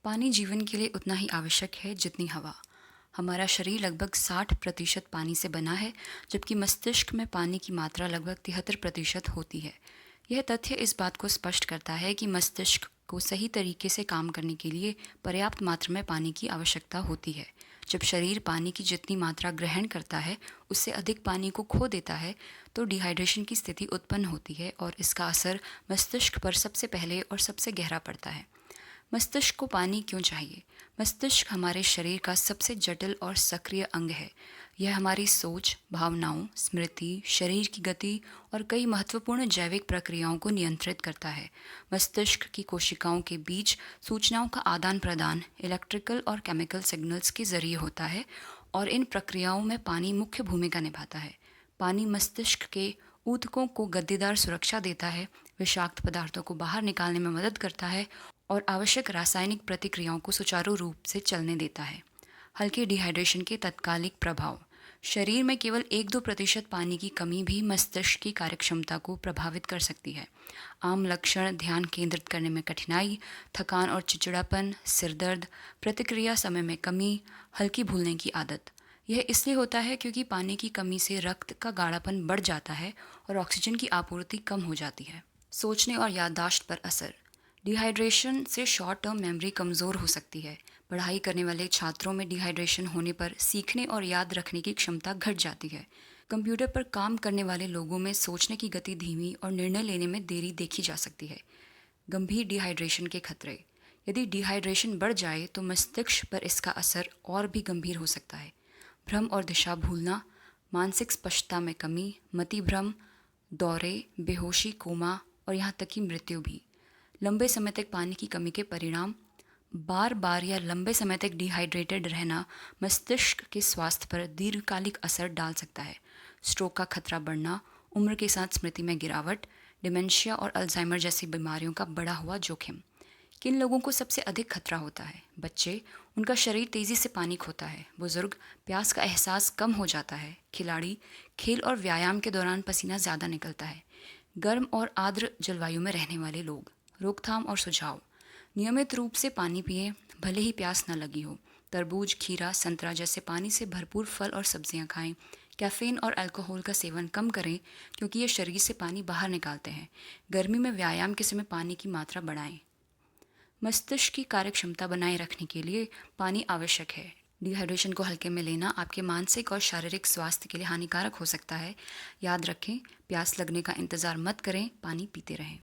पानी जीवन के लिए उतना ही आवश्यक है जितनी हवा। हमारा शरीर लगभग 60% पानी से बना है, जबकि मस्तिष्क में पानी की मात्रा लगभग 73% होती है। यह तथ्य इस बात को स्पष्ट करता है कि मस्तिष्क को सही तरीके से काम करने के लिए पर्याप्त मात्रा में पानी की आवश्यकता होती है। जब शरीर पानी की जितनी मात्रा ग्रहण करता है उससे अधिक पानी को खो देता है तो डिहाइड्रेशन की स्थिति उत्पन्न होती है और इसका असर मस्तिष्क पर सबसे पहले और सबसे गहरा पड़ता है। मस्तिष्क को पानी क्यों चाहिए? मस्तिष्क हमारे शरीर का सबसे जटिल और सक्रिय अंग है। यह हमारी सोच, भावनाओं, स्मृति, शरीर की गति और कई महत्वपूर्ण जैविक प्रक्रियाओं को नियंत्रित करता है। मस्तिष्क की कोशिकाओं के बीच सूचनाओं का आदान प्रदान इलेक्ट्रिकल और केमिकल सिग्नल्स के जरिए होता है और इन प्रक्रियाओं में पानी मुख्य भूमिका निभाता है। पानी मस्तिष्क के ऊतकों को गद्देदार सुरक्षा देता है, विषाक्त पदार्थों को बाहर निकालने में मदद करता है और आवश्यक रासायनिक प्रतिक्रियाओं को सुचारू रूप से चलने देता है। हल्के डिहाइड्रेशन के तत्कालिक प्रभाव। शरीर में केवल 1-2% पानी की कमी भी मस्तिष्क की कार्यक्षमता को प्रभावित कर सकती है। आम लक्षण ध्यान केंद्रित करने में कठिनाई, थकान और चिड़चिड़ापन, सिरदर्द, प्रतिक्रिया समय में कमी, हल्की भूलने की आदत। यह इसलिए होता है क्योंकि पानी की कमी से रक्त का गाढ़ापन बढ़ जाता है और ऑक्सीजन की आपूर्ति कम हो जाती है। सोचने और याददाश्त पर असर। डिहाइड्रेशन से शॉर्ट टर्म मेमोरी कमज़ोर हो सकती है। पढ़ाई करने वाले छात्रों में डिहाइड्रेशन होने पर सीखने और याद रखने की क्षमता घट जाती है। कंप्यूटर पर काम करने वाले लोगों में सोचने की गति धीमी और निर्णय लेने में देरी देखी जा सकती है। गंभीर डिहाइड्रेशन के खतरे। यदि डिहाइड्रेशन बढ़ जाए तो मस्तिष्क पर इसका असर और भी गंभीर हो सकता है। भ्रम और दिशा भूलना, मानसिक स्पष्टता में कमी, मति भ्रम, दौरे, बेहोशी, कोमा और यहाँ तक कि मृत्यु भी। लंबे समय तक पानी की कमी के परिणाम। बार बार या लंबे समय तक डिहाइड्रेटेड रहना मस्तिष्क के स्वास्थ्य पर दीर्घकालिक असर डाल सकता है। स्ट्रोक का खतरा बढ़ना, उम्र के साथ स्मृति में गिरावट, डिमेंशिया और अल्जाइमर जैसी बीमारियों का बढ़ा हुआ जोखिम। किन लोगों को सबसे अधिक खतरा होता है? बच्चे, उनका शरीर तेज़ी से पानी खोता है। बुजुर्ग, प्यास का एहसास कम हो जाता है। खिलाड़ी, खेल और व्यायाम के दौरान पसीना ज़्यादा निकलता है। गर्म और आर्द्र जलवायु में रहने वाले लोग। रोकथाम और सुझाव। नियमित रूप से पानी पिएं, भले ही प्यास न लगी हो। तरबूज, खीरा, संतरा जैसे पानी से भरपूर फल और सब्जियां खाएं। कैफीन और अल्कोहल का सेवन कम करें क्योंकि ये शरीर से पानी बाहर निकालते हैं। गर्मी में व्यायाम के समय पानी की मात्रा बढ़ाएं। मस्तिष्क की कार्यक्षमता बनाए रखने के लिए पानी आवश्यक है। डिहाइड्रेशन को हल्के में लेना आपके मानसिक और शारीरिक स्वास्थ्य के लिए हानिकारक हो सकता है। याद रखें, प्यास लगने का इंतज़ार मत करें, पानी पीते रहें।